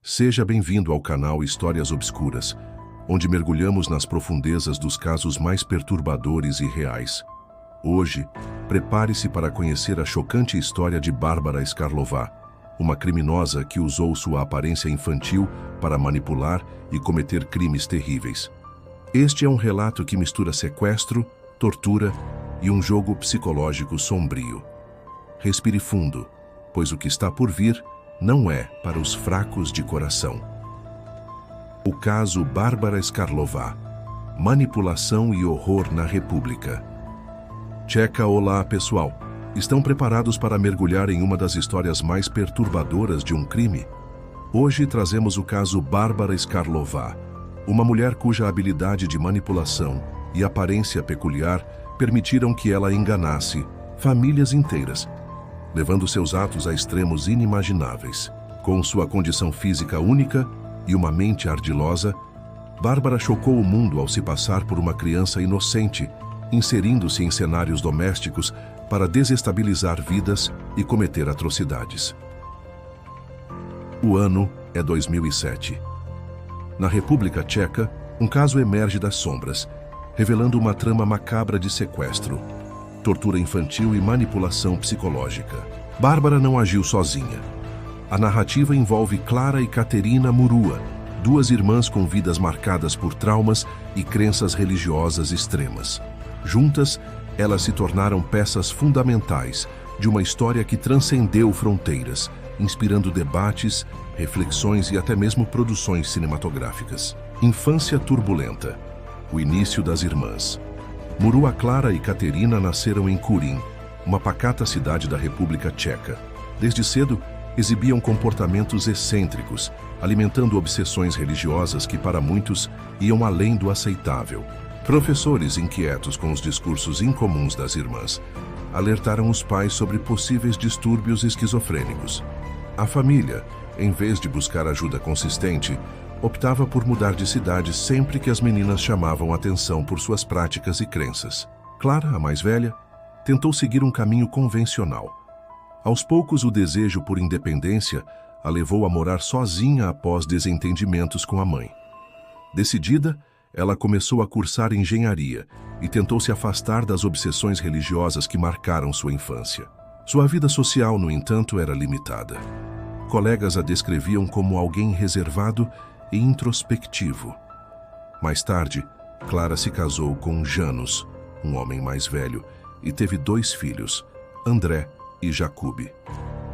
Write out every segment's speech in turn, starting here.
Seja bem-vindo ao canal Histórias Obscuras, onde mergulhamos nas profundezas dos casos mais perturbadores e reais. Hoje, prepare-se para conhecer a chocante história de Bárbara Skarlová, uma criminosa que usou sua aparência infantil para manipular e cometer crimes terríveis. Este é um relato que mistura sequestro, tortura e um jogo psicológico sombrio. Respire fundo, pois o que está por vir não é para os fracos de coração. O caso Bárbara Skarlová. Manipulação e horror na República. Tcheca, olá pessoal. Estão preparados para mergulhar em uma das histórias mais perturbadoras de um crime? Hoje trazemos o caso Bárbara Skarlová, uma mulher cuja habilidade de manipulação e aparência peculiar permitiram que ela enganasse famílias inteiras, levando seus atos a extremos inimagináveis. Com sua condição física única e uma mente ardilosa, Bárbara chocou o mundo ao se passar por uma criança inocente, inserindo-se em cenários domésticos para desestabilizar vidas e cometer atrocidades. O ano é 2007. Na República Tcheca, um caso emerge das sombras, revelando uma trama macabra de sequestro, tortura infantil e manipulação psicológica. Bárbara não agiu sozinha. A narrativa envolve Klara e Katerina Murua, duas irmãs com vidas marcadas por traumas e crenças religiosas extremas. Juntas, elas se tornaram peças fundamentais de uma história que transcendeu fronteiras, inspirando debates, reflexões e até mesmo produções cinematográficas. Infância turbulenta. O início das irmãs. Murua, Klara e Katerina nasceram em Kurin, uma pacata cidade da República Tcheca. Desde cedo, exibiam comportamentos excêntricos, alimentando obsessões religiosas que, para muitos, iam além do aceitável. Professores inquietos com os discursos incomuns das irmãs alertaram os pais sobre possíveis distúrbios esquizofrênicos. A família, em vez de buscar ajuda consistente, optava por mudar de cidade sempre que as meninas chamavam atenção por suas práticas e crenças. Klara, a mais velha, tentou seguir um caminho convencional. Aos poucos, o desejo por independência a levou a morar sozinha após desentendimentos com a mãe. Decidida, ela começou a cursar engenharia e tentou se afastar das obsessões religiosas que marcaram sua infância. Sua vida social, no entanto, era limitada. Colegas a descreviam como alguém reservado e introspectivo. Mais tarde, Klara se casou com Janusz, um homem mais velho, e teve 2 filhos, André e Jakub.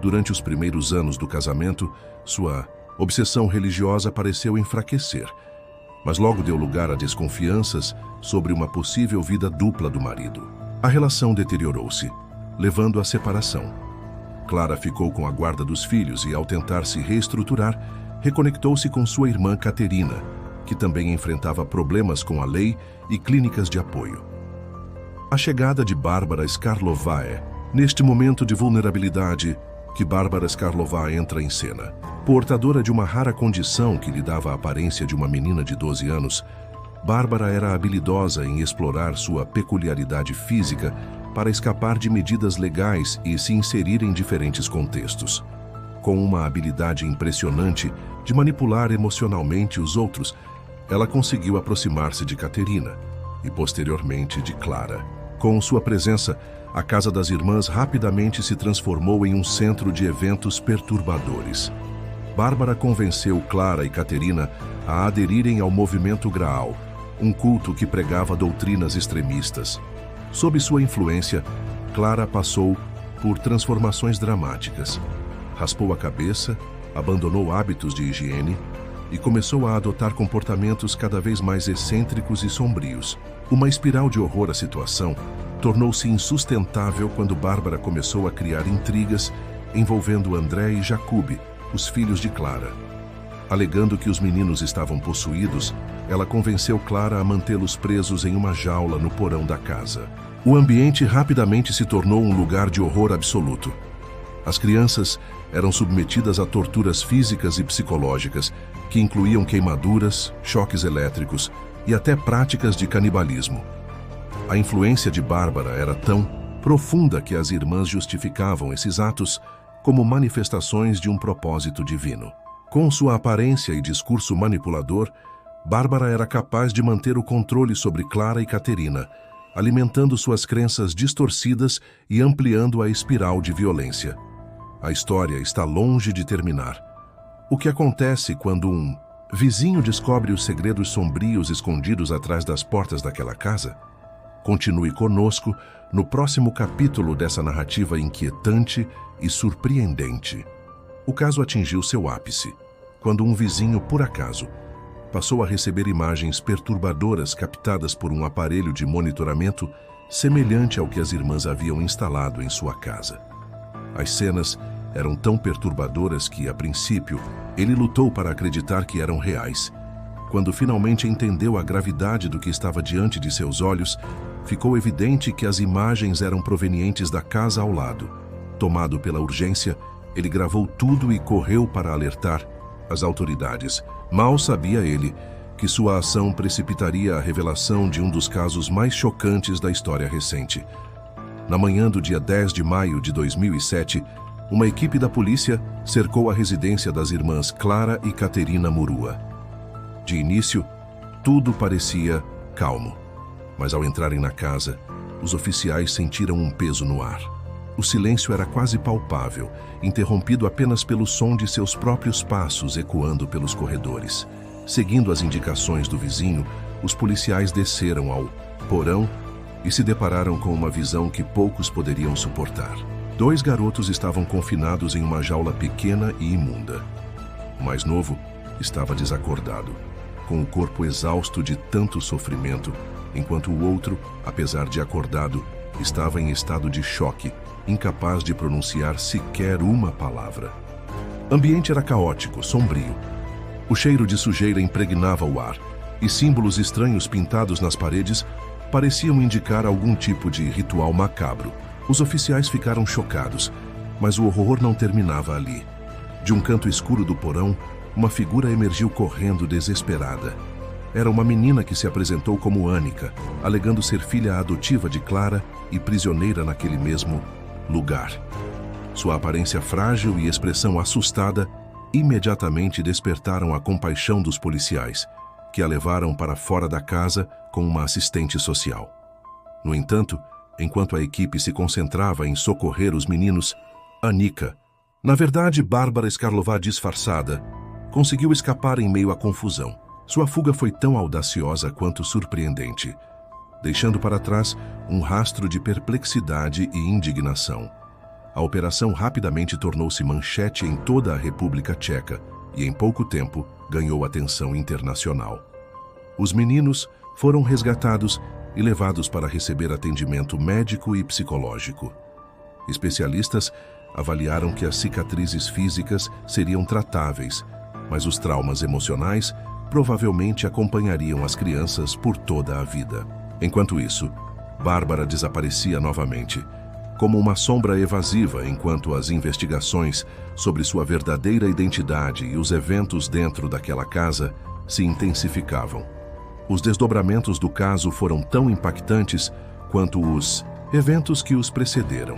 Durante os primeiros anos do casamento, sua obsessão religiosa pareceu enfraquecer, mas logo deu lugar a desconfianças sobre uma possível vida dupla do marido. A relação deteriorou-se, levando à separação. Klara ficou com a guarda dos filhos e, ao tentar se reestruturar, reconectou-se com sua irmã Katerina, que também enfrentava problemas com a lei e clínicas de apoio. A chegada de Bárbara Skarlová é, neste momento de vulnerabilidade, que Bárbara Skarlová entra em cena. Portadora de uma rara condição que lhe dava a aparência de uma menina de 12 anos, Bárbara era habilidosa em explorar sua peculiaridade física para escapar de medidas legais e se inserir em diferentes contextos. Com uma habilidade impressionante de manipular emocionalmente os outros, ela conseguiu aproximar-se de Katerina e, posteriormente, de Klara. Com sua presença, a casa das irmãs rapidamente se transformou em um centro de eventos perturbadores. Bárbara convenceu Klara e Katerina a aderirem ao movimento Graal, um culto que pregava doutrinas extremistas. Sob sua influência, Klara passou por transformações dramáticas. Raspou a cabeça, abandonou hábitos de higiene e começou a adotar comportamentos cada vez mais excêntricos e sombrios. Uma espiral de horror à situação tornou-se insustentável quando Bárbara começou a criar intrigas envolvendo André e Jakub, os filhos de Klara. Alegando que os meninos estavam possuídos, ela convenceu Klara a mantê-los presos em uma jaula no porão da casa. O ambiente rapidamente se tornou um lugar de horror absoluto. As crianças eram submetidas a torturas físicas e psicológicas, que incluíam queimaduras, choques elétricos e até práticas de canibalismo. A influência de Bárbara era tão profunda que as irmãs justificavam esses atos como manifestações de um propósito divino. Com sua aparência e discurso manipulador, Bárbara era capaz de manter o controle sobre Clara e Caterina, alimentando suas crenças distorcidas e ampliando a espiral de violência. A história está longe de terminar. O que acontece quando um vizinho descobre os segredos sombrios escondidos atrás das portas daquela casa? Continue conosco no próximo capítulo dessa narrativa inquietante e surpreendente. O caso atingiu seu ápice quando um vizinho, por acaso, passou a receber imagens perturbadoras captadas por um aparelho de monitoramento semelhante ao que as irmãs haviam instalado em sua casa. As cenas eram tão perturbadoras que, a princípio, ele lutou para acreditar que eram reais. Quando finalmente entendeu a gravidade do que estava diante de seus olhos, ficou evidente que as imagens eram provenientes da casa ao lado. Tomado pela urgência, ele gravou tudo e correu para alertar as autoridades. Mal sabia ele que sua ação precipitaria a revelação de um dos casos mais chocantes da história recente. Na manhã do dia 10 de maio de 2007, uma equipe da polícia cercou a residência das irmãs Clara e Caterina Murua. De início, tudo parecia calmo, mas ao entrarem na casa, os oficiais sentiram um peso no ar. O silêncio era quase palpável, interrompido apenas pelo som de seus próprios passos ecoando pelos corredores. Seguindo as indicações do vizinho, os policiais desceram ao porão e se depararam com uma visão que poucos poderiam suportar. 2 garotos estavam confinados em uma jaula pequena e imunda. O mais novo estava desacordado, com o corpo exausto de tanto sofrimento, enquanto o outro, apesar de acordado, estava em estado de choque, incapaz de pronunciar sequer uma palavra. O ambiente era caótico, sombrio. O cheiro de sujeira impregnava o ar, e símbolos estranhos pintados nas paredes pareciam indicar algum tipo de ritual macabro. Os oficiais ficaram chocados, mas o horror não terminava ali. De um canto escuro do porão, uma figura emergiu correndo desesperada. Era uma menina que se apresentou como Anica, alegando ser filha adotiva de Clara e prisioneira naquele mesmo lugar. Sua aparência frágil e expressão assustada imediatamente despertaram a compaixão dos policiais, que a levaram para fora da casa com uma assistente social. No entanto, enquanto a equipe se concentrava em socorrer os meninos, Anica, na verdade Bárbara Skarlová disfarçada, conseguiu escapar em meio à confusão. Sua fuga foi tão audaciosa quanto surpreendente, deixando para trás um rastro de perplexidade e indignação. A operação rapidamente tornou-se manchete em toda a República Tcheca e, em pouco tempo, ganhou atenção internacional. Os meninos foram resgatados e levados para receber atendimento médico e psicológico. Especialistas avaliaram que as cicatrizes físicas seriam tratáveis, mas os traumas emocionais provavelmente acompanhariam as crianças por toda a vida. Enquanto isso, Bárbara desaparecia novamente, como uma sombra evasiva enquanto as investigações sobre sua verdadeira identidade e os eventos dentro daquela casa se intensificavam. Os desdobramentos do caso foram tão impactantes quanto os eventos que os precederam.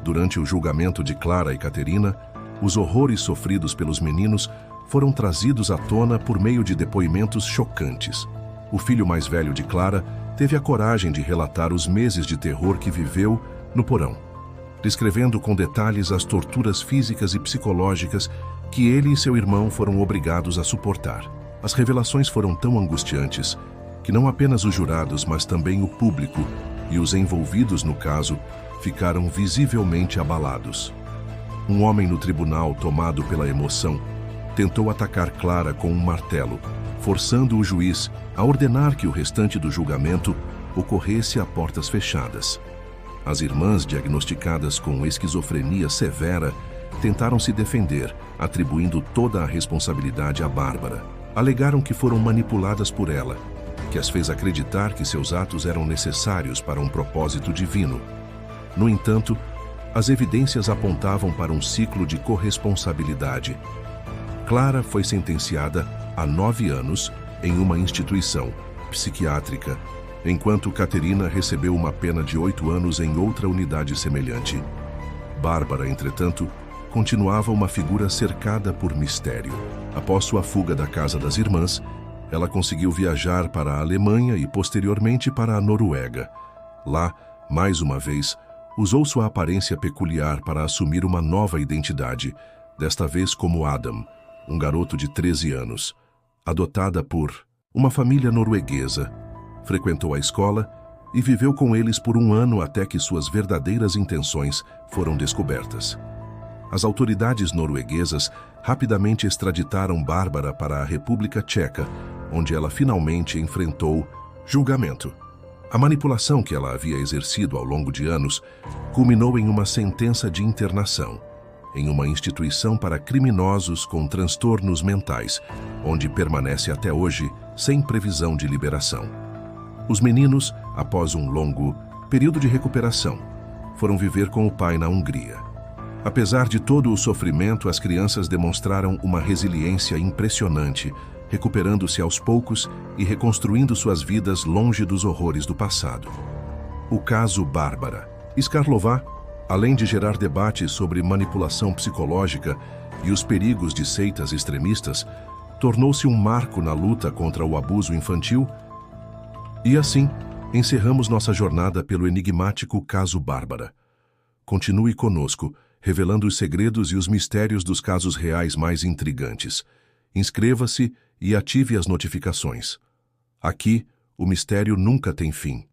Durante o julgamento de Clara e Caterina, os horrores sofridos pelos meninos foram trazidos à tona por meio de depoimentos chocantes. O filho mais velho de Clara teve a coragem de relatar os meses de terror que viveu no porão, descrevendo com detalhes as torturas físicas e psicológicas que ele e seu irmão foram obrigados a suportar. As revelações foram tão angustiantes que não apenas os jurados, mas também o público e os envolvidos no caso ficaram visivelmente abalados. Um homem no tribunal, tomado pela emoção, tentou atacar Clara com um martelo, forçando o juiz a ordenar que o restante do julgamento ocorresse a portas fechadas. As irmãs, diagnosticadas com esquizofrenia severa, tentaram se defender, atribuindo toda a responsabilidade a Bárbara. Alegaram que foram manipuladas por ela, que as fez acreditar que seus atos eram necessários para um propósito divino. No entanto, as evidências apontavam para um ciclo de corresponsabilidade. Clara foi sentenciada a 9 anos em uma instituição psiquiátrica, enquanto Caterina recebeu uma pena de 8 anos em outra unidade semelhante. Bárbara, entretanto, continuava uma figura cercada por mistério. Após sua fuga da casa das irmãs, ela conseguiu viajar para a Alemanha e posteriormente para a Noruega. Lá, mais uma vez, usou sua aparência peculiar para assumir uma nova identidade, desta vez como Adam, um garoto de 13 anos, adotada por uma família norueguesa. Frequentou a escola e viveu com eles por um ano até que suas verdadeiras intenções foram descobertas. As autoridades norueguesas rapidamente extraditaram Bárbara para a República Tcheca, onde ela finalmente enfrentou julgamento. A manipulação que ela havia exercido ao longo de anos culminou em uma sentença de internação, em uma instituição para criminosos com transtornos mentais, onde permanece até hoje sem previsão de liberação. Os meninos, após um longo período de recuperação, foram viver com o pai na Hungria. Apesar de todo o sofrimento, as crianças demonstraram uma resiliência impressionante, recuperando-se aos poucos e reconstruindo suas vidas longe dos horrores do passado. O caso Bárbara. Skarlová, além de gerar debates sobre manipulação psicológica e os perigos de seitas extremistas, tornou-se um marco na luta contra o abuso infantil. E assim, encerramos nossa jornada pelo enigmático caso Bárbara. Continue conosco, revelando os segredos e os mistérios dos casos reais mais intrigantes. Inscreva-se e ative as notificações. Aqui, o mistério nunca tem fim.